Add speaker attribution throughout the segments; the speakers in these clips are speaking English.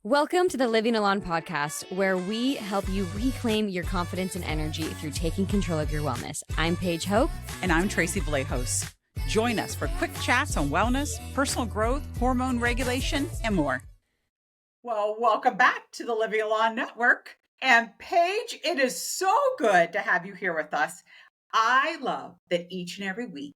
Speaker 1: Welcome to the Living Elan Podcast, where we help you reclaim your confidence and energy through taking control of your wellness. I'm Paige Hope.
Speaker 2: And I'm Tracey Vlahos. Join us for quick chats on wellness, personal growth, hormone regulation, and more. Well, welcome back to the Living Elan Network. And Paige, it is so good to have you here with us. I love that each and every week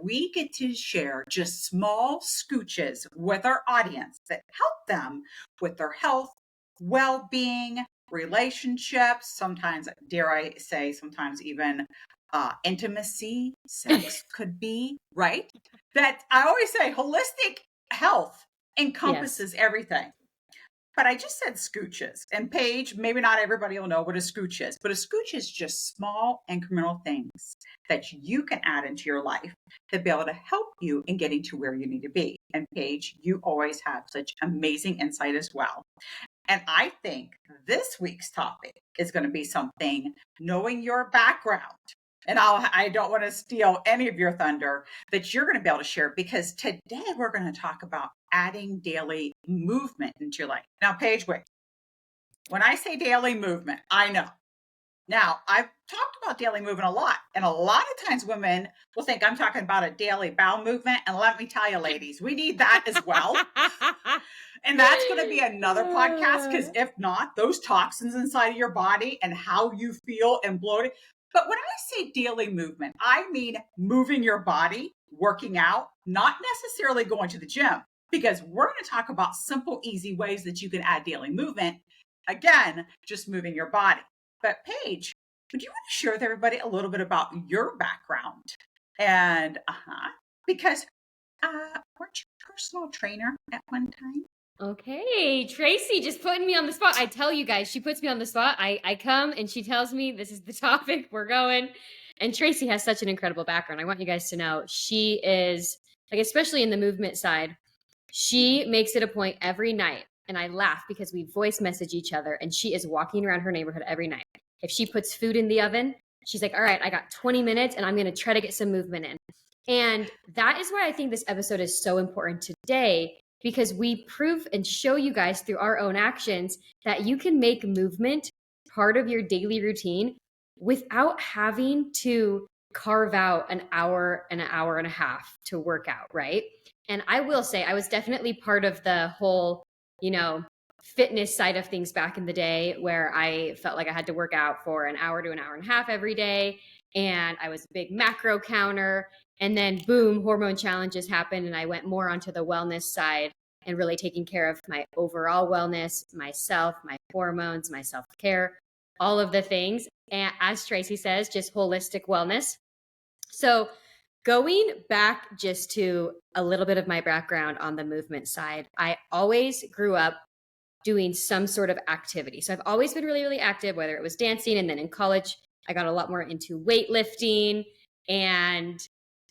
Speaker 2: we get to share just small scooches with our audience that help them with their health, well-being, relationships, sometimes, dare I say, sometimes even intimacy, sex could be, right? That I always say holistic health encompasses everything. But I just said scooches. And Paige, maybe not everybody will know what a scooch is, but a scooch is just small incremental things that you can add into your life to be able to help you in getting to where you need to be. And Paige, you always have such amazing insight as well. And I think this week's topic is going to be something, knowing your background. And I don't want to steal any of your thunder that you're going to be able to share, because today we're going to talk about adding daily movement into your life. Now, Paige, wait. When I say daily movement, I know. Now, I've talked about daily movement a lot. And a lot of times women will think I'm talking about a daily bowel movement. And let me tell you, ladies, we need that as well. And that's going to be another podcast, because if not, those toxins inside of your body and how you feel and bloated. But when I say daily movement, I mean moving your body, working out, not necessarily going to the gym, because we're going to talk about simple, easy ways that you can add daily movement. Again, just moving your body. But Paige, would you want to share with everybody a little bit about your background? And because weren't you a personal trainer at one time?
Speaker 1: Okay, Tracey just putting me on the spot. I tell you guys, she puts me on the spot. I come and she tells me this is the topic, we're going. And Tracey has such an incredible background. I want you guys to know she is, like, especially in the movement side, she makes it a point every night. And I laugh because we voice message each other, and she is walking around her neighborhood every night. If she puts food in the oven, she's like, all right, I got 20 minutes and I'm going to try to get some movement in. And that is why I think this episode is so important today, because we prove and show you guys through our own actions that you can make movement part of your daily routine without having to carve out an hour and a half to work out, right? And I will say I was definitely part of the whole, fitness side of things back in the day, where I felt like I had to work out for an hour to an hour and a half every day. And I was a big macro counter. And then boom, hormone challenges happened. And I went more onto the wellness side and really taking care of my overall wellness, myself, my hormones, my self-care, all of the things. And as Tracey says, just holistic wellness. So going back just to a little bit of my background on the movement side, I always grew up doing some sort of activity. So I've always been really, really active, whether it was dancing, and then in college, I got a lot more into weightlifting. And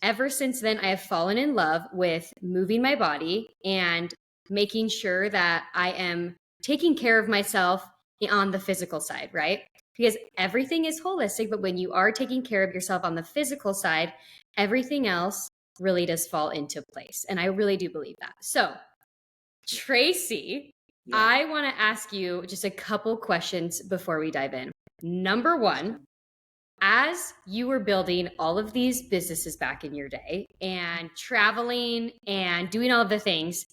Speaker 1: ever since then, I have fallen in love with moving my body and making sure that I am taking care of myself on the physical side, right? Because everything is holistic, but when you are taking care of yourself on the physical side, everything else really does fall into place. And I really do believe that. So, Tracey, I want to ask you just a couple questions before we dive in. Number one, as you were building all of these businesses back in your day and traveling and doing all of the things,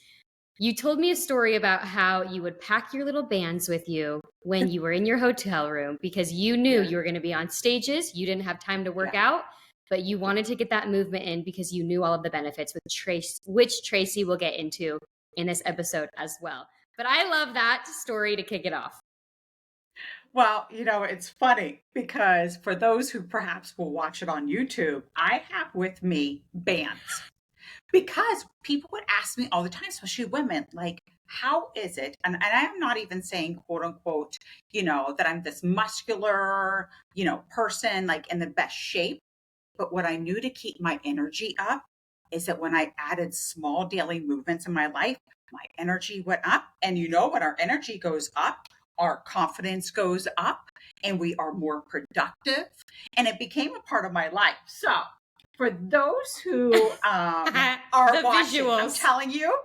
Speaker 1: you told me a story about how you would pack your little bands with you when you were in your hotel room, because you knew you were going to be on stages. You didn't have time to work out, but you wanted to get that movement in because you knew all of the benefits, which Tracey will get into in this episode as well. But I love that story to kick it off.
Speaker 2: Well, it's funny because for those who perhaps will watch it on YouTube, I have with me bands, because people would ask me all the time, especially women, like, how is it? And I'm not even saying, quote unquote, that I'm this muscular, person, like in the best shape. But what I knew to keep my energy up is that when I added small daily movements in my life, my energy went up. And when our energy goes up, our confidence goes up and we are more productive. And it became a part of my life. So for those who are watching, visuals. I'm telling you,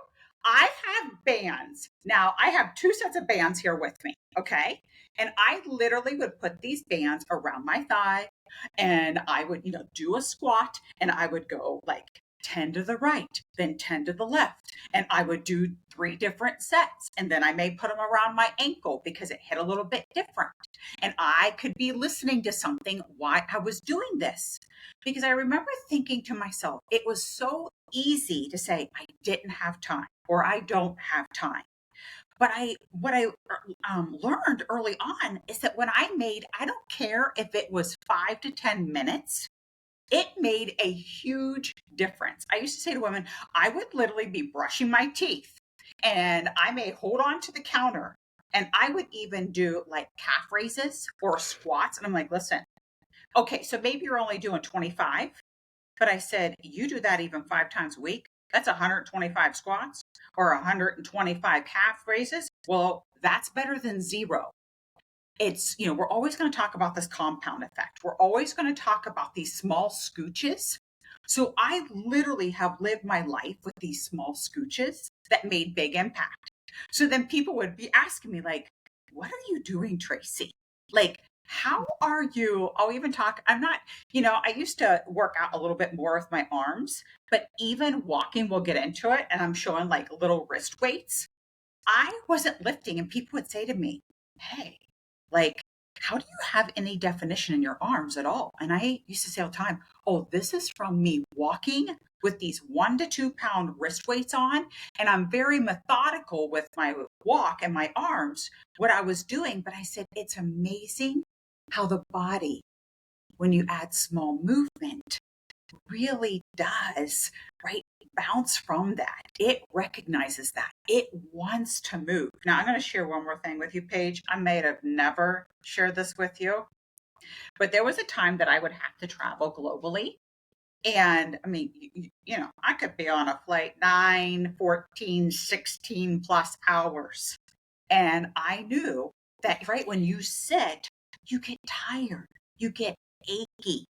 Speaker 2: I have bands. Now, I have 2 sets of bands here with me, okay? And I literally would put these bands around my thigh and I would, do a squat and I would go like 10 to the right, then 10 to the left. And I would do 3 different sets. And then I may put them around my ankle because it hit a little bit different. And I could be listening to something while I was doing this. Because I remember thinking to myself, it was so easy to say, I didn't have time or I don't have time. But what I learned early on is that when I don't care if it was 5 to 10 minutes, it made a huge difference. I used to say to women, I would literally be brushing my teeth and I may hold on to the counter and I would even do like calf raises or squats. And I'm like, listen, okay, so maybe you're only doing 25, but I said, you do that even 5 times a week. That's 125 squats or 125 calf raises. Well, that's better than 0. It's, we're always going to talk about this compound effect. We're always going to talk about these small scooches. So I literally have lived my life with these small scooches that made big impact. So then people would be asking me like, what are you doing, Tracey? Like, how are you? I'll even talk, I'm not, I used to work out a little bit more with my arms, but even walking, we'll get into it. And I'm showing like little wrist weights. I wasn't lifting and people would say to me, hey, like, how do you have any definition in your arms at all? And I used to say all the time, oh, this is from me walking with these 1 to 2 pound wrist weights on. And I'm very methodical with my walk and my arms, what I was doing. But I said, it's amazing how the body, when you add small movement, really does, right? Bounce from that. It recognizes that. It wants to move. Now, I'm going to share one more thing with you, Paige. I may have never shared this with you, but there was a time that I would have to travel globally. And I mean, I could be on a flight 9, 14, 16 plus hours. And I knew that, right, when you sit, you get tired, you get achy.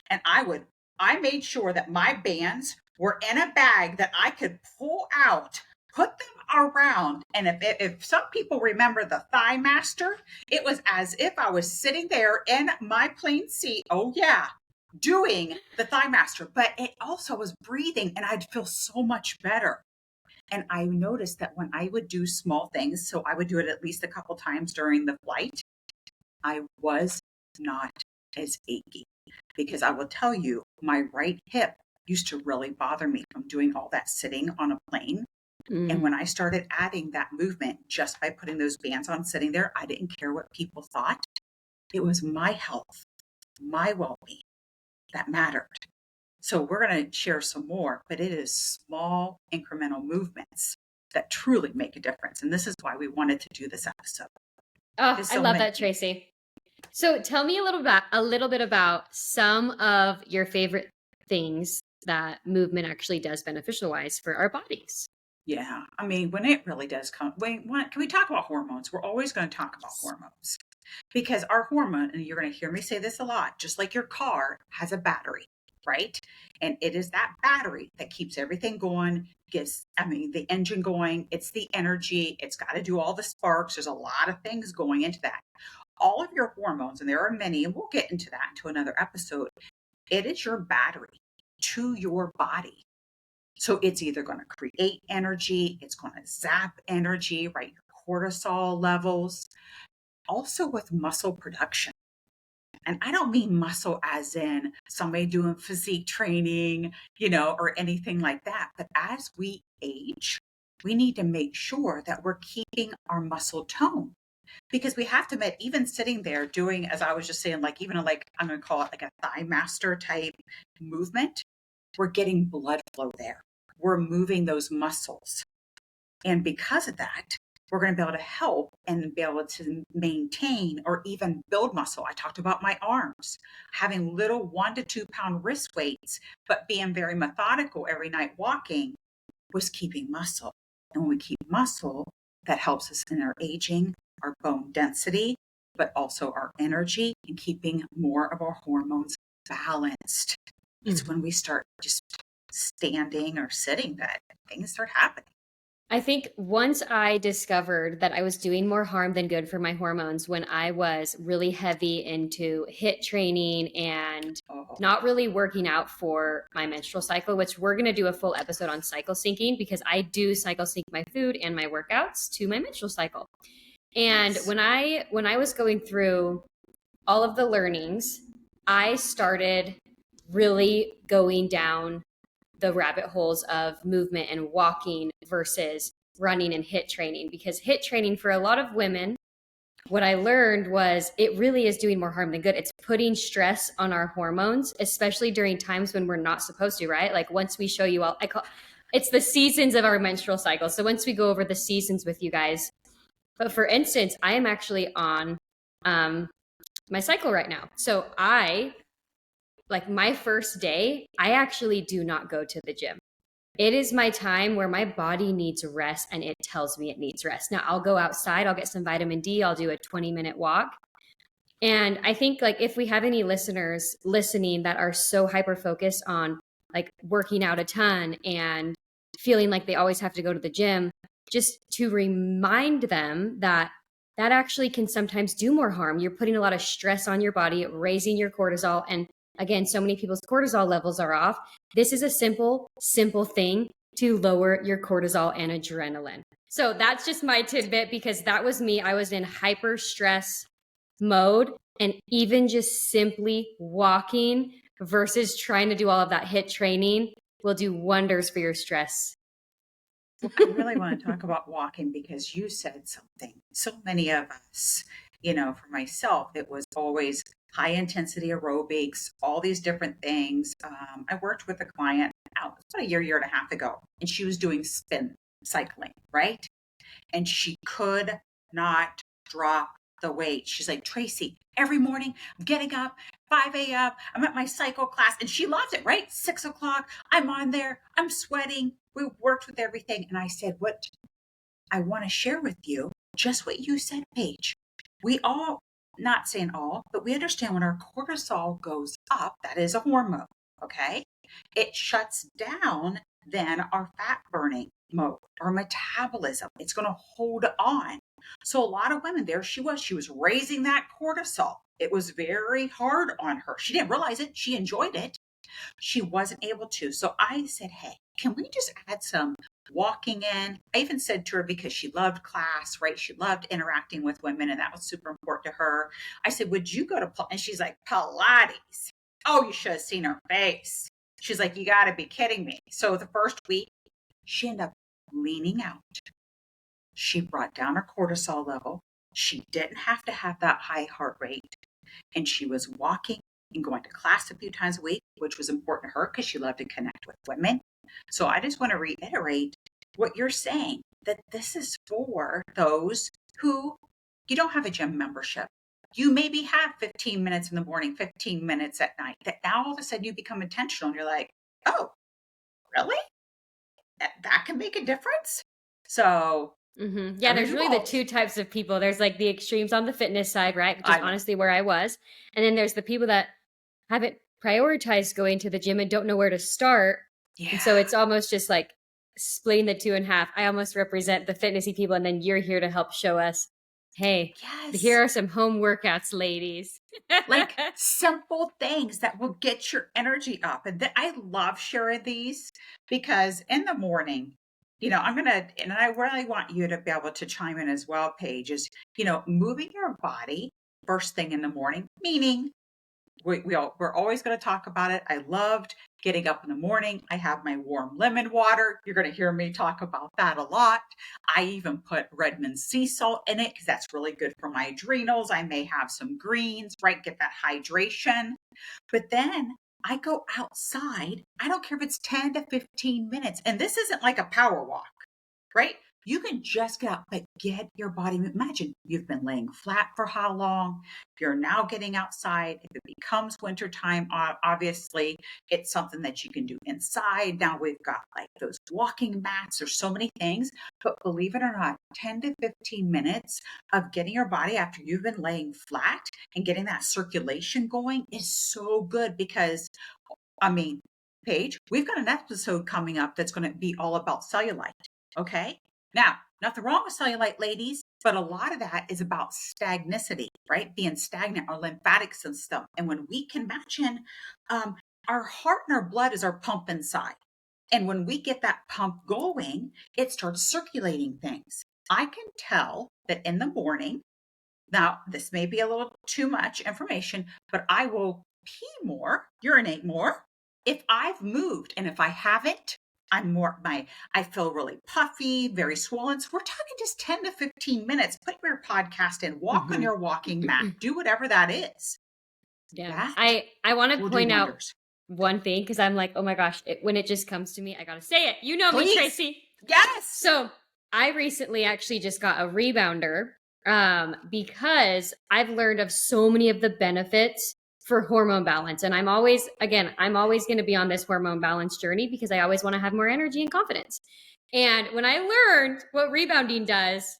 Speaker 2: And I made sure that my bands were in a bag that I could pull out, put them around. And if some people remember the Thigh Master, it was as if I was sitting there in my plane seat. Oh yeah, doing the Thigh Master, but it also was breathing and I'd feel so much better. And I noticed that when I would do small things, so I would do it at least a couple times during the flight, I was not as achy. Because I will tell you, my right hip used to really bother me from doing all that sitting on a plane. And when I started adding that movement just by putting those bands on sitting there, I didn't care what people thought. It was my health, my well-being that mattered. So we're going to share some more, but it is small incremental movements that truly make a difference. And this is why we wanted to do this episode.
Speaker 1: Oh, I love that, Tracey. So tell me a little bit about some of your favorite things that movement actually does beneficial wise for our bodies.
Speaker 2: Yeah. I mean, when it really does come, can we talk about hormones? We're always going to talk about hormones because our hormone, and you're going to hear me say this a lot, just like your car has a battery, right? And it is that battery that keeps everything going, the engine going. It's the energy. It's got to do all the sparks. There's a lot of things going into that. All of your hormones, and there are many, and we'll get into that into another episode, it is your battery to your body. So it's either going to create energy, it's going to zap energy, right? Your cortisol levels, also with muscle production. And I don't mean muscle as in somebody doing physique training, or anything like that. But as we age, we need to make sure that we're keeping our muscle tone. Because we have to admit, even sitting there doing, as I was just saying, I'm going to call it like a Thigh Master type movement, we're getting blood flow there. We're moving those muscles. And because of that, we're going to be able to help and be able to maintain or even build muscle. I talked about my arms, having little 1 to 2 pound wrist weights, but being very methodical every night walking was keeping muscle. And when we keep muscle, that helps us in our aging, our bone density, but also our energy and keeping more of our hormones balanced. It's when we start just standing or sitting that things start happening.
Speaker 1: I think once I discovered that I was doing more harm than good for my hormones when I was really heavy into HIIT training and not really working out for my menstrual cycle, which we're going to do a full episode on cycle syncing because I do cycle sync my food and my workouts to my menstrual cycle. And when I was going through all of the learnings, I started really going down the rabbit holes of movement and walking versus running and HIIT training, because HIIT training for a lot of women, what I learned was it really is doing more harm than good. It's putting stress on our hormones, especially during times when we're not supposed to, right? Like once we show you all, it's the seasons of our menstrual cycle. So once we go over the seasons with you guys, but for instance, I am actually on my cycle right now. So like my first day, I actually do not go to the gym. It is my time where my body needs rest and it tells me it needs rest. Now I'll go outside, I'll get some vitamin D, I'll do a 20-minute walk. And I think like if we have any listeners listening that are so hyper focused on like working out a ton and feeling like they always have to go to the gym, just to remind them that actually can sometimes do more harm. You're putting a lot of stress on your body, raising your cortisol. And again, so many people's cortisol levels are off. This is a simple thing to lower your cortisol and adrenaline. So that's just my tidbit because that was me. I was in hyper stress mode, and even just simply walking versus trying to do all of that HIIT training will do wonders for your stress.
Speaker 2: Well, I really want to talk about walking because you said something. So many of us, for myself, it was always high intensity aerobics, all these different things. I worked with a client about a year and a half ago, and she was doing spin cycling, right? And she could not drop the weight. She's like, Tracey, every morning I'm getting up, 5 a.m., I'm at my cycle class, and she loves it, right? 6 o'clock, I'm on there, I'm sweating. We worked with everything. And I said, what I want to share with you, just what you said, Paige. We all, not saying all, but we understand when our cortisol goes up, that is a hormone, okay? It shuts down then our fat burning mode, our metabolism. It's going to hold on. So a lot of women, there she was raising that cortisol. It was very hard on her. She didn't realize it. She enjoyed it. She wasn't able to. So I said, hey, can we just add some walking in? I even said to her, because she loved class, right? She loved interacting with women, and that was super important to her. I said, would you go to Pilates? And she's like, Pilates? Oh, you should have seen her face. She's like, you got to be kidding me. So the first week, she ended up leaning out. She brought down her cortisol level. She didn't have to have that high heart rate. And she was walking and going to class a few times a week, which was important to her because she loved to connect with women. So I just want to reiterate what you're saying, that this is for those who you don't have a gym membership. You maybe have 15 minutes in the morning, 15 minutes at night, that now all of a sudden you become intentional and you're like, oh, really? That can make a difference? So
Speaker 1: yeah, there's really the two types of people. There's like the extremes on the fitness side, right? Which is honestly where I was. And then there's the people that haven't prioritized going to the gym and don't know where to start. Yeah. And so it's almost just like splitting the two in half. I almost represent the fitnessy people, and then you're here to help show us, hey, here are some home workouts, ladies.
Speaker 2: Like simple things that will get your energy up. And I love sharing these because in the morning, and I really want you to be able to chime in as well, Paige, is, moving your body first thing in the morning, meaning we're always going to talk about it. I loved getting up in the morning. I have my warm lemon water. You're going to hear me talk about that a lot. I even put Redmond sea salt in it because that's really good for my adrenals. I may have some greens, right? Get that hydration. But then I go outside. I don't care if it's 10 to 15 minutes. And this isn't like a power walk, right? You can just get out, but get your body. Imagine you've been laying flat for how long? You're now getting outside. If it becomes wintertime, obviously, it's something that you can do inside. Now we've got like those walking mats. There's so many things. But believe it or not, 10 to 15 minutes of getting your body after you've been laying flat and getting that circulation going is so good because, Paige, we've got an episode coming up that's going to be all about cellulite. Okay. Now, nothing wrong with cellulite, ladies, but a lot of that is about stagnicity, right? Being stagnant, our lymphatic system. And when we can match in, our heart and our blood is our pump inside. And when we get that pump going, it starts circulating things. I can tell that in the morning, now this may be a little too much information, but I will pee more, urinate more if I've moved. And if I haven't, I feel really puffy, very swollen. So we're talking just 10 to 15 minutes. Put your podcast in, walk on your walking mat, do whatever that is.
Speaker 1: Yeah. I want to point out one thing because I'm like, oh my gosh, when it just comes to me, I got to say it. You know me, Tracey.
Speaker 2: Yes.
Speaker 1: So I recently actually just got a rebounder because I've learned of so many of the benefits for hormone balance. And I'm always going to be on this hormone balance journey because I always want to have more energy and confidence. And when I learned what rebounding does,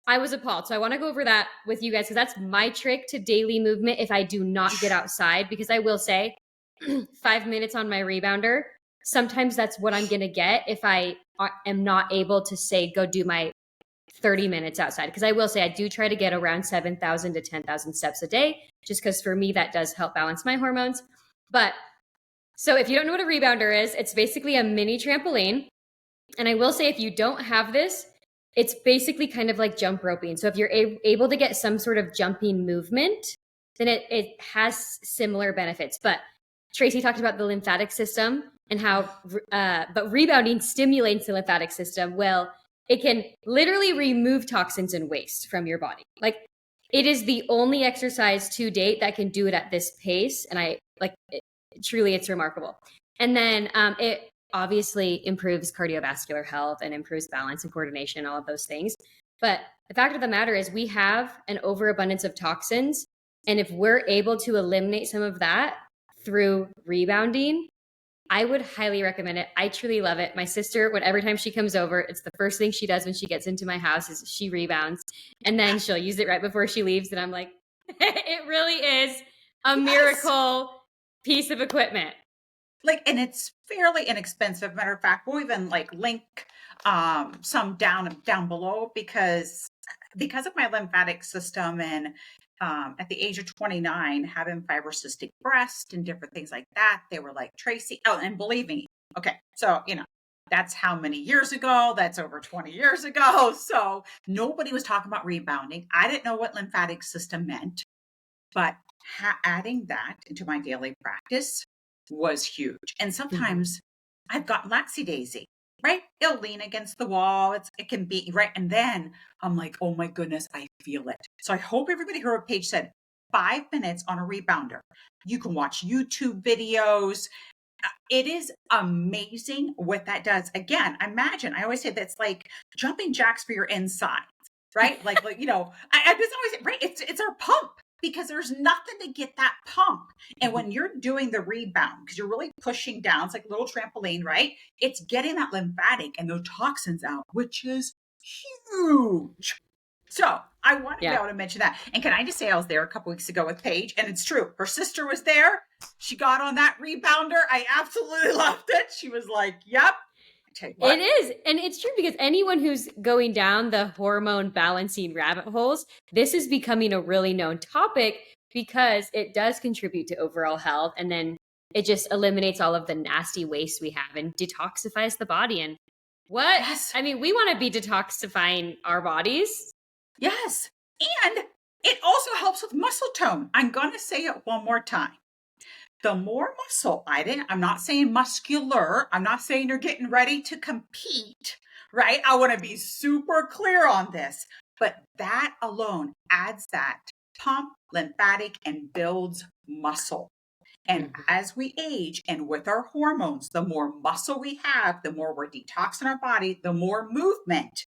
Speaker 1: I was appalled. So I want to go over that with you guys because that's my trick to daily movement if I do not get outside. Because I will say 5 minutes on my rebounder, sometimes that's what I'm going to get if I am not able to say, go do my 30 minutes outside. Because I will say I do try to get around 7,000 to 10,000 steps a day, just because for me, that does help balance my hormones. But so if you don't know what a rebounder is, it's basically a mini trampoline. And I will say, if you don't have this, it's basically kind of like jump roping. So if you're able to get some sort of jumping movement, then it has similar benefits. But Tracey talked about the lymphatic system and how, but rebounding stimulates the lymphatic system. Well, it can literally remove toxins and waste from your body. Like, it is the only exercise to date that can do it at this pace. And truly, it's remarkable. And then it obviously improves cardiovascular health and improves balance and coordination, all of those things. But the fact of the matter is we have an overabundance of toxins. And if we're able to eliminate some of that through rebounding, I would highly recommend it. I truly love it. My sister, every time she comes over, it's the first thing she does when she gets into my house is she rebounds. And then she'll use it right before she leaves. And I'm like, it really is a miracle piece of equipment.
Speaker 2: And it's fairly inexpensive. Matter of fact, we'll even link some down below because of my lymphatic system and at the age of 29, having fibrocystic breast and different things like that, they were like, Tracey, and believe me, okay, so, that's how many years ago? That's over 20 years ago. So nobody was talking about rebounding. I didn't know what lymphatic system meant, but adding that into my daily practice was huge. And sometimes I've got lackadaisy, right? It'll lean against the wall. It can be right. And then I'm like, oh my goodness, I feel it. So I hope everybody heard what Paige said. 5 minutes on a rebounder. You can watch YouTube videos. It is amazing what that does. Again, imagine, I always say that's like jumping jacks for your insides, right? I just always say, right? It's our pump. Because there's nothing to get that pump. And when you're doing the rebound, because you're really pushing down, it's like a little trampoline, right? It's getting that lymphatic and those toxins out, which is huge. So I want to be able to mention that. And can I just say, I was there a couple weeks ago with Paige, and it's true. Her sister was there. She got on that rebounder. I absolutely loved it. She was like, yep.
Speaker 1: It is. And it's true because anyone who's going down the hormone balancing rabbit holes, this is becoming a really known topic because it does contribute to overall health. And then it just eliminates all of the nasty waste we have and detoxifies the body. And what? Yes. I mean, we want to be detoxifying our bodies.
Speaker 2: Yes. And it also helps with muscle tone. I'm going to say it one more time. The more muscle, I'm not saying muscular. I'm not saying you're getting ready to compete, right? I want to be super clear on this. But that alone adds that pump, lymphatic, and builds muscle. And as we age and with our hormones, the more muscle we have, the more we're detoxing our body, the more movement,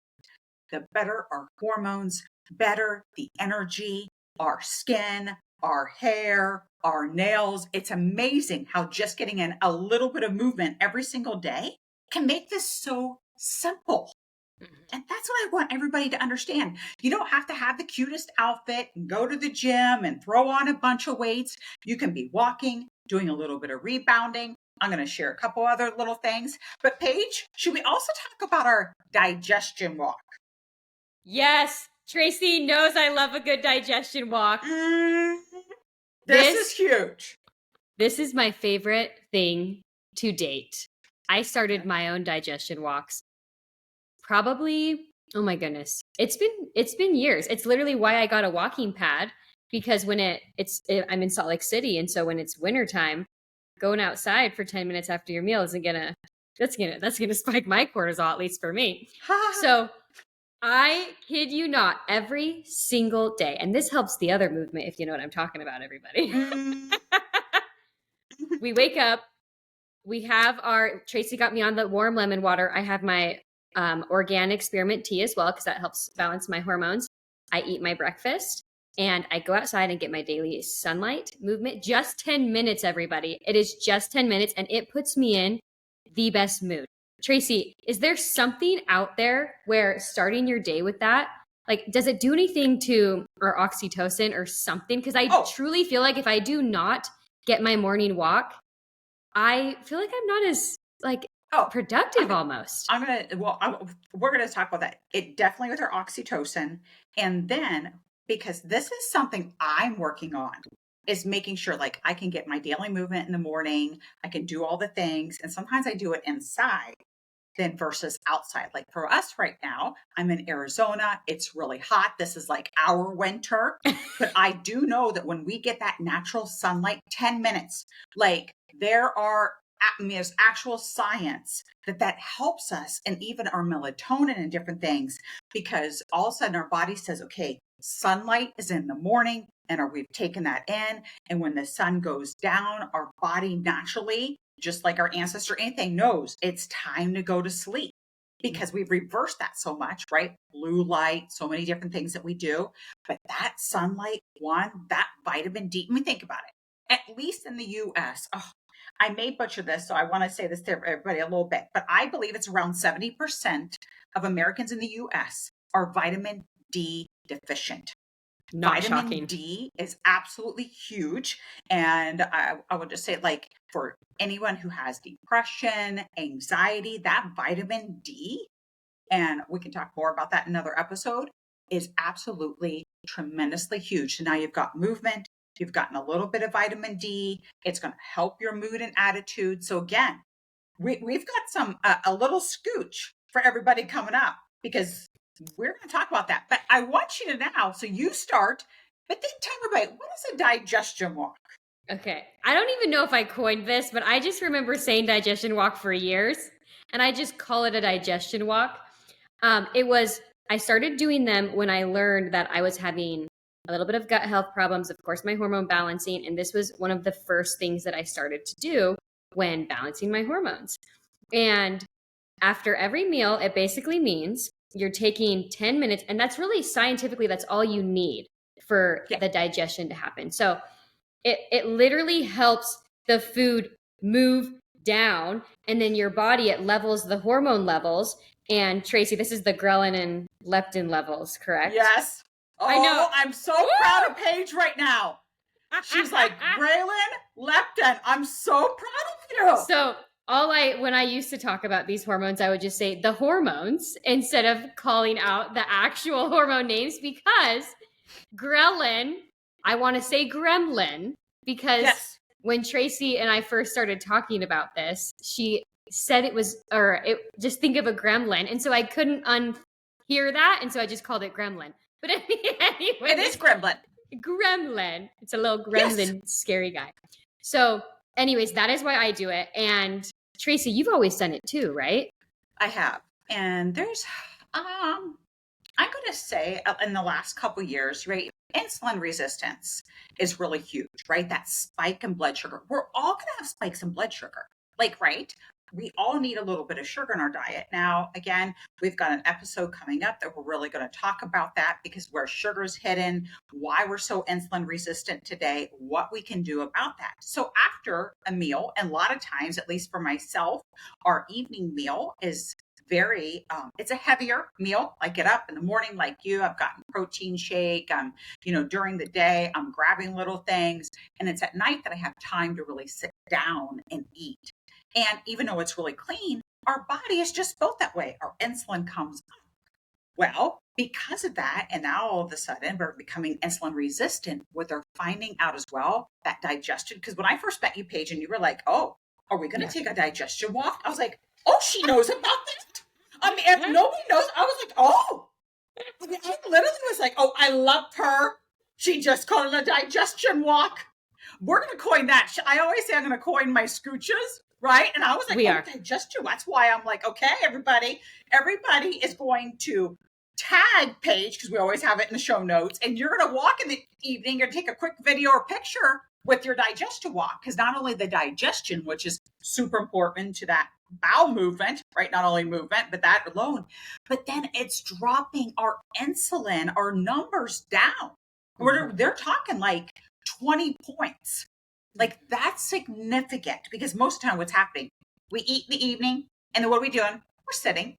Speaker 2: the better our hormones, better the energy, our skin, our hair, our nails. It's amazing how just getting in a little bit of movement every single day can make this so simple. And that's what I want everybody to understand. You don't have to have the cutest outfit and go to the gym and throw on a bunch of weights. You can be walking, doing a little bit of rebounding. I'm going to share a couple other little things. But Paige, should we also talk about our digestion walk?
Speaker 1: Yes. Tracey knows I love a good digestion walk.
Speaker 2: This is huge.
Speaker 1: This is my favorite thing to date. I started my own digestion walks probably, oh my goodness. It's been years. It's literally why I got a walking pad, because when I'm in Salt Lake City, and so when it's wintertime, going outside for 10 minutes after your meal isn't gonna that's gonna spike my cortisol, at least for me. So I kid you not, every single day, and this helps the other movement, if you know what I'm talking about, everybody. We wake up, we have Tracey got me on the warm lemon water. I have my organic spearmint tea as well, because that helps balance my hormones. I eat my breakfast and I go outside and get my daily sunlight movement. Just 10 minutes, everybody. It is just 10 minutes, and it puts me in the best mood. Tracey, is there something out there where starting your day with that, like, does it do anything to or oxytocin or something? Because I truly feel like if I do not get my morning walk, I feel like I'm not as productive almost.
Speaker 2: We're going to talk about that. It definitely with our oxytocin. And then, because this is something I'm working on, is making sure like I can get my daily movement in the morning. I can do all the things. And sometimes I do it inside then versus outside. Like for us right now, I'm in Arizona. It's really hot. This is like our winter. But I do know that when we get that natural sunlight, 10 minutes, like there's actual science that helps us, and even our melatonin and different things, because all of a sudden our body says, okay, sunlight is in the morning, and we've taken that in. And when the sun goes down, our body naturally, just like our ancestor, anything knows it's time to go to sleep, because we've reversed that so much, right? Blue light, so many different things that we do. But that sunlight, that vitamin D, let me think about it. At least in the US, I may butcher this, so I want to say this to everybody a little bit, but I believe it's around 70% of Americans in the US are vitamin D deficient.
Speaker 1: Not
Speaker 2: vitamin
Speaker 1: shocking.
Speaker 2: D is absolutely huge. And I would just say, like, for anyone who has depression, anxiety, that vitamin D, and we can talk more about that in another episode, is absolutely tremendously huge. So now you've got movement, you've gotten a little bit of vitamin D. It's going to help your mood and attitude. So again, we've got a little scooch for everybody coming up, because we're going to talk about that. But I want you to now, so you start, but then tell everybody, what is a digestion walk?
Speaker 1: Okay. I don't even know if I coined this, but I just remember saying digestion walk for years, and I just call it a digestion walk. I started doing them when I learned that I was having a little bit of gut health problems, of course, my hormone balancing. And this was one of the first things that I started to do when balancing my hormones. And after every meal, it basically means you're taking 10 minutes, and that's really scientifically, that's all you need for the digestion to happen. So it literally helps the food move down, and then your body, it levels the hormone levels. And Tracey, this is the ghrelin and leptin levels, correct?
Speaker 2: Yes.
Speaker 1: I know.
Speaker 2: I'm so proud of Paige right now. She's like, ghrelin, leptin. I'm so proud of you.
Speaker 1: So when I used to talk about these hormones, I would just say the hormones instead of calling out the actual hormone names, because ghrelin, I want to say gremlin, because when Tracey and I first started talking about this, she said just think of a gremlin. And so I couldn't unhear that. And so I just called it gremlin. But anyway.
Speaker 2: It is gremlin.
Speaker 1: Gremlin. It's a little gremlin, scary guy. So anyways, that is why I do it. And Tracey, you've always done it too, right?
Speaker 2: I have. And there's, I'm going to say in the last couple years, right, insulin resistance is really huge, right? That spike in blood sugar. We're all going to have spikes in blood sugar. Like, right? We all need a little bit of sugar in our diet. Now, again, we've got an episode coming up that we're really going to talk about that, because where sugar is hidden, why we're so insulin resistant today, what we can do about that. So after a meal, and a lot of times, at least for myself, our evening meal is it's a heavier meal. I get up in the morning like you, I've gotten protein shake. During the day, I'm grabbing little things. And it's at night that I have time to really sit down and eat. And even though it's really clean, our body is just built that way. Our insulin comes up. Well, because of that, and now all of a sudden we're becoming insulin resistant, what they're finding out as well, that digestion. Because when I first met you, Paige, and you were like, oh, are we going to take a digestion walk? I was like, oh, she knows about that. I mean, if nobody knows, I was like, oh. I mean, I literally was like, oh, I love her. She just called it a digestion walk. We're going to coin that. I always say I'm going to coin my scooches, right? And I was like, digestion. That's why I'm like, okay, everybody is going to tag Paige, because we always have it in the show notes. And you're going to walk in the evening or take a quick video or picture with your digestion walk. Because not only the digestion, which is super important to that bowel movement, right? Not only movement, but that alone, but then it's dropping our insulin, our numbers down. They're talking like 20 points. Like that's significant, because most of the time what's happening, we eat in the evening, and then what are we doing? We're sitting.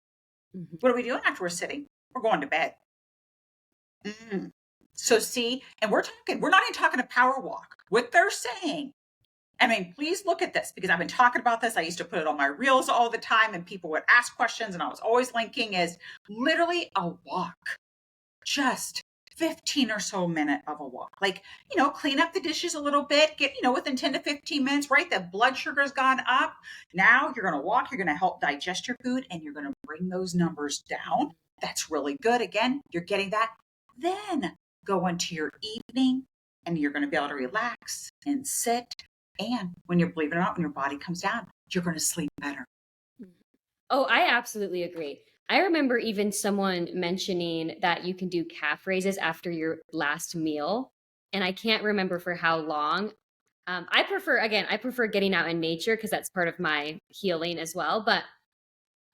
Speaker 2: What are we doing after we're sitting? We're going to bed. So see, and we're not even talking a power walk. What they're saying, I mean, please look at this, because I've been talking about this. I used to put it on my reels all the time, and people would ask questions, and I was always linking, is literally a walk. Just 15 or so minute of a walk. Like, clean up the dishes a little bit, get, within 10 to 15 minutes, right? The blood sugar's gone up. Now you're going to walk, you're going to help digest your food, and you're going to bring those numbers down. That's really good. Again, you're getting that. Then go into your evening, and you're going to be able to relax and sit. And when you're, believe it or not, when your body comes down, you're going to sleep better.
Speaker 1: Oh, I absolutely agree. I remember even someone mentioning that you can do calf raises after your last meal. And I can't remember for how long. I prefer getting out in nature, because that's part of my healing as well. But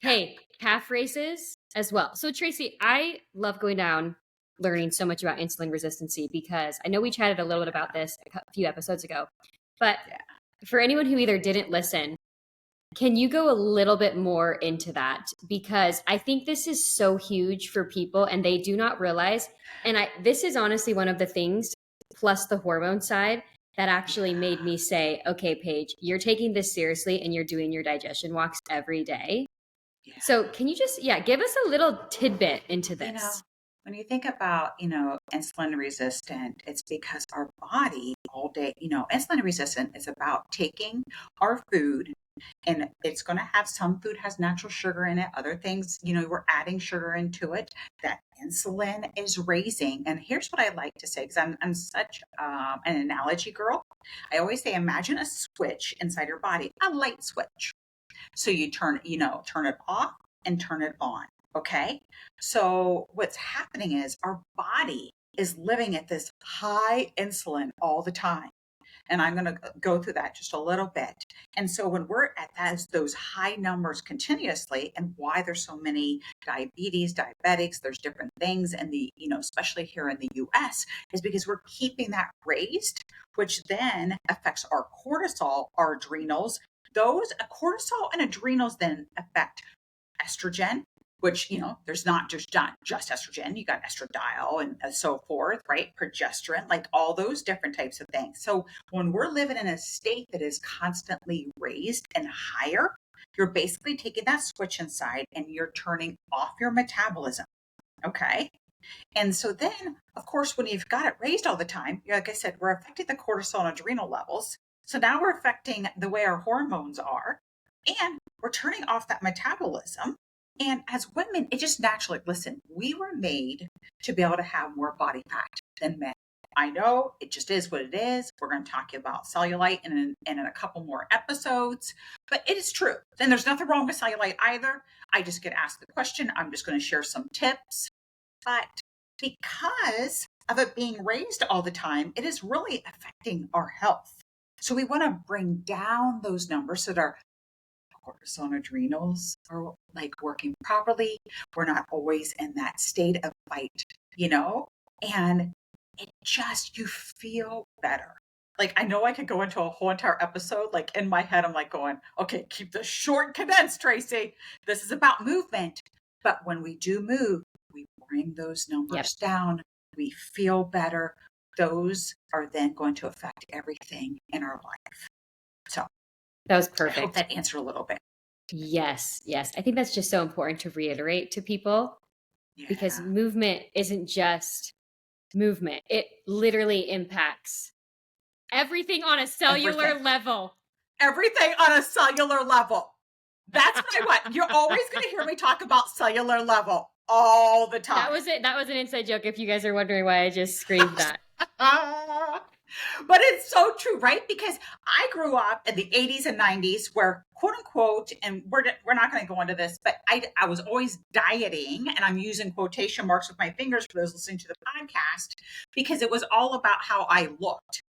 Speaker 1: hey, calf raises as well. So Tracey, I love going down, learning so much about insulin resistancy, because I know we chatted a little bit about this a few episodes ago. But for anyone who either didn't listen, can you go a little bit more into that? Because I think this is so huge for people, and they do not realize. And this is honestly one of the things, plus the hormone side, that actually made me say, okay, Paige, you're taking this seriously, and you're doing your digestion walks every day. Yeah. So can you just, give us a little tidbit into this?
Speaker 2: When you think about, insulin resistant, it's because our body all day, insulin resistant is about taking our food, and it's going to have, some food has natural sugar in it. Other things, we're adding sugar into it that insulin is raising. And here's what I like to say, because I'm such an analogy girl. I always say, imagine a switch inside your body, a light switch. So you turn it off and turn it on. Okay. So what's happening is our body is living at this high insulin all the time. And I'm going to go through that just a little bit. And so when we're at those high numbers continuously, and why there's so many diabetics, there's different things, and especially here in the US, is because we're keeping that raised, which then affects our cortisol, our adrenals. Those cortisol and adrenals then affect estrogen, which, there's not just estrogen, you got estradiol and so forth, right? Progesterone, like all those different types of things. So when we're living in a state that is constantly raised and higher, you're basically taking that switch inside and you're turning off your metabolism. Okay. And so then, of course, when you've got it raised all the time, like I said, we're affecting the cortisol and adrenal levels. So now we're affecting the way our hormones are, and we're turning off that metabolism. And as women, it just naturally, listen, we were made to be able to have more body fat than men. I know it just is what it is. We're going to talk about cellulite in a couple more episodes, but it is true. And there's nothing wrong with cellulite either. I just get asked the question. I'm just going to share some tips. But because of it being raised all the time, it is really affecting our health. So we want to bring down those numbers so that our cortisol and adrenals are like working properly. We're not always in that state of fight, and it just, you feel better. Like, I know I could go into a whole entire episode, like in my head, I'm like going, okay, keep this short and condensed, Tracey. This is about movement. But when we do move, we bring those numbers down. We feel better. Those are then going to affect everything in our life. So
Speaker 1: that was perfect.
Speaker 2: I hope that answered a little bit.
Speaker 1: Yes. I think that's just so important to reiterate to people. because
Speaker 2: Yeah.
Speaker 1: movement isn't just movement. It literally impacts everything on a cellular
Speaker 2: Everything.
Speaker 1: level.
Speaker 2: Everything on a cellular level. That's what I want. You're always going to hear me talk about cellular level all the time.
Speaker 1: That was it. That was an inside joke. If you guys are wondering why I just screamed that.
Speaker 2: But it's so true, right? Because I grew up in the 80s and 90s where, quote unquote, and we're not going to go into this, but I was always dieting, and I'm using quotation marks with my fingers for those listening to the podcast, because it was all about how I looked.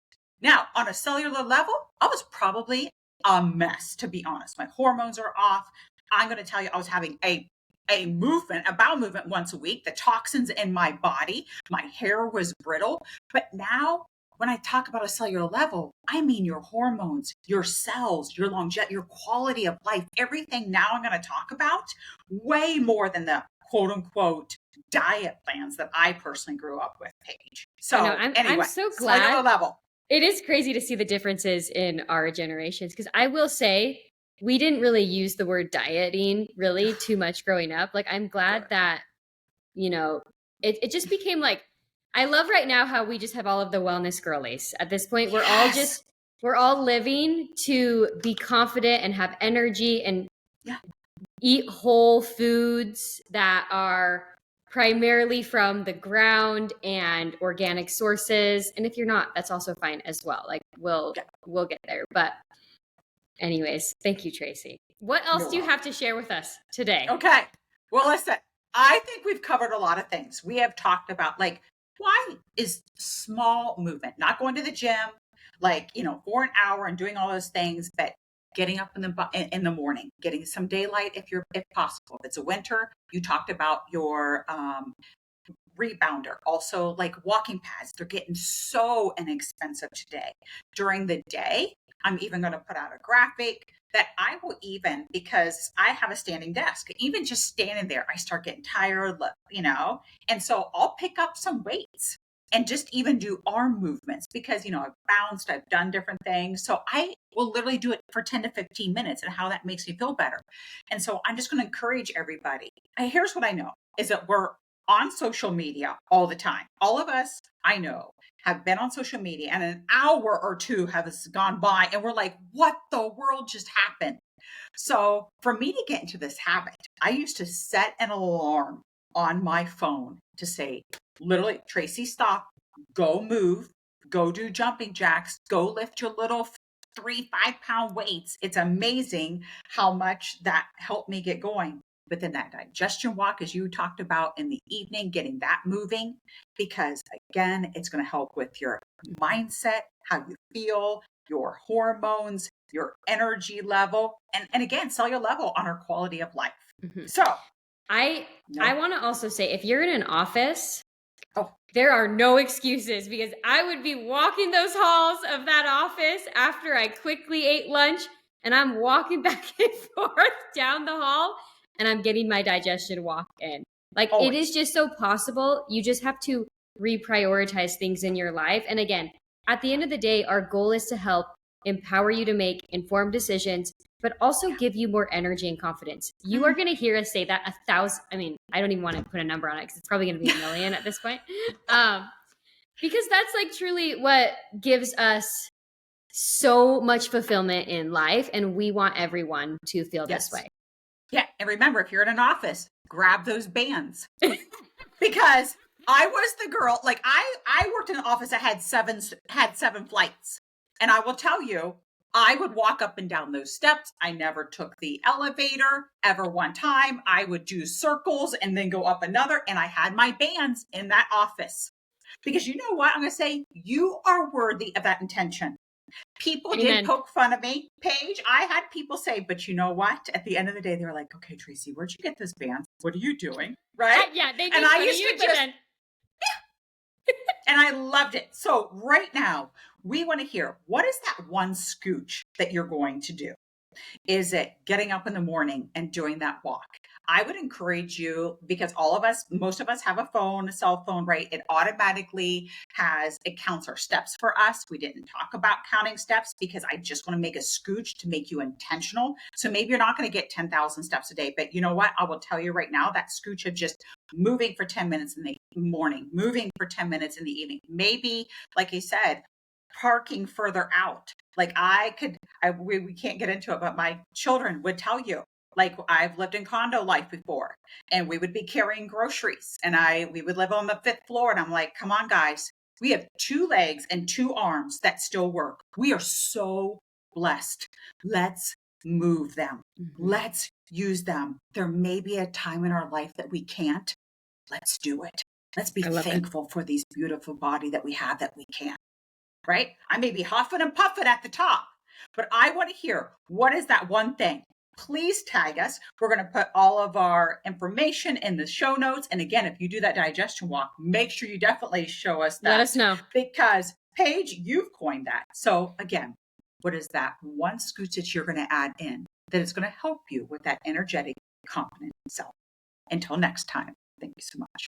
Speaker 2: Now, on a cellular level, I was probably a mess, to be honest. My hormones are off. I'm going to tell you, I was having a bowel movement once a week, the toxins in my body, my hair was brittle. But now when I talk about a cellular level, I mean your hormones, your cells, your longevity, your quality of life, everything now I'm going to talk about way more than the quote unquote diet plans that I personally grew up with, Paige. So
Speaker 1: I'm so glad.
Speaker 2: Cellular level.
Speaker 1: It is crazy to see the differences in our generations, because I will say we didn't really use the word dieting really too much growing up. Like, I'm glad that, it just became like, I love right now how we just have all of the wellness girlies. At this point, we're all living to be confident and have energy and eat whole foods that are primarily from the ground and organic sources. And if you're not, that's also fine as well. Like we'll get there. But anyways, thank you, Tracey. What else do you have to share with us today?
Speaker 2: Okay. Well, listen, I think we've covered a lot of things. We have talked about, like, why is small movement, not going to the gym, like, for an hour and doing all those things, but getting up in the morning, getting some daylight if possible. If it's a winter, you talked about your rebounder. Also, like walking pads, they're getting so inexpensive today. During the day, I'm even going to put out a graphic that I will even, because I have a standing desk, even just standing there, I start getting tired, and so I'll pick up some weights and just even do arm movements because, I've bounced, I've done different things. So I will literally do it for 10 to 15 minutes and how that makes me feel better. And so I'm just going to encourage everybody. Here's what I know is that we're on social media all the time. All of us, I know, have been on social media, and an hour or two has gone by and we're like, what the world just happened? So for me to get into this habit, I used to set an alarm on my phone to say, literally, Tracey, stop, go move, go do jumping jacks, go lift your little 3-5 pound weights. It's amazing how much that helped me get going. But then that digestion walk, as you talked about in the evening, getting that moving, because again, it's going to help with your mindset, how you feel, your hormones, your energy level, and again, cellular level on our quality of life. Mm-hmm. So
Speaker 1: I want to also say, if you're in an office, there are no excuses, because I would be walking those halls of that office after I quickly ate lunch, and I'm walking back and forth down the hall, and I'm getting my digestion walk in. Like, It is just so possible. You just have to reprioritize things in your life. And again, at the end of the day, our goal is to help empower you to make informed decisions, but also give you more energy and confidence. You are going to hear us say that 1,000. I mean, I don't even want to put a number on it because it's probably going to be 1 million at this point. Because that's like truly what gives us so much fulfillment in life. And we want everyone to feel this way.
Speaker 2: Yeah. And remember, if you're in an office, grab those bands because I was the girl, like I worked in an office that had seven flights. And I will tell you, I would walk up and down those steps. I never took the elevator ever one time. I would do circles and then go up another. And I had my bands in that office because you know what? I'm going to say you are worthy of that intention. People did poke fun of me, Paige. I had people say, but you know what? At the end of the day, they were like, okay, Tracey, where'd you get this band? What are you doing? Right?
Speaker 1: Yeah, they did.
Speaker 2: And I used to just, and I loved it. So right now, we want to hear, what is that one scooch that you're going to do? Is it getting up in the morning and doing that walk? I would encourage you, because most of us have a cell phone, right? It automatically it counts our steps for us. We didn't talk about counting steps because I just want to make a scooch to make you intentional. So maybe you're not going to get 10,000 steps a day, but you know what? I will tell you right now, that scooch of just moving for 10 minutes in the morning, moving for 10 minutes in the evening. Maybe, like you said, parking further out. Like we can't get into it, but my children would tell you, like, I've lived in condo life before, and we would be carrying groceries, and we would live on the 5th floor. And I'm like, come on, guys, we have 2 legs and 2 arms that still work. We are so blessed. Let's move them. Let's use them. There may be a time in our life that we can't. Let's do it. Let's be thankful for these beautiful body that we have that we can. Right? I may be huffing and puffing at the top, but I want to hear, what is that one thing? Please tag us. We're going to put all of our information in the show notes. And again, if you do that digestion walk, make sure you definitely show us that.
Speaker 1: Let us know.
Speaker 2: Because Paige, you've coined that. So again, what is that one scooch that you're going to add in that is going to help you with that energetic, confident self? Until next time, thank you so much.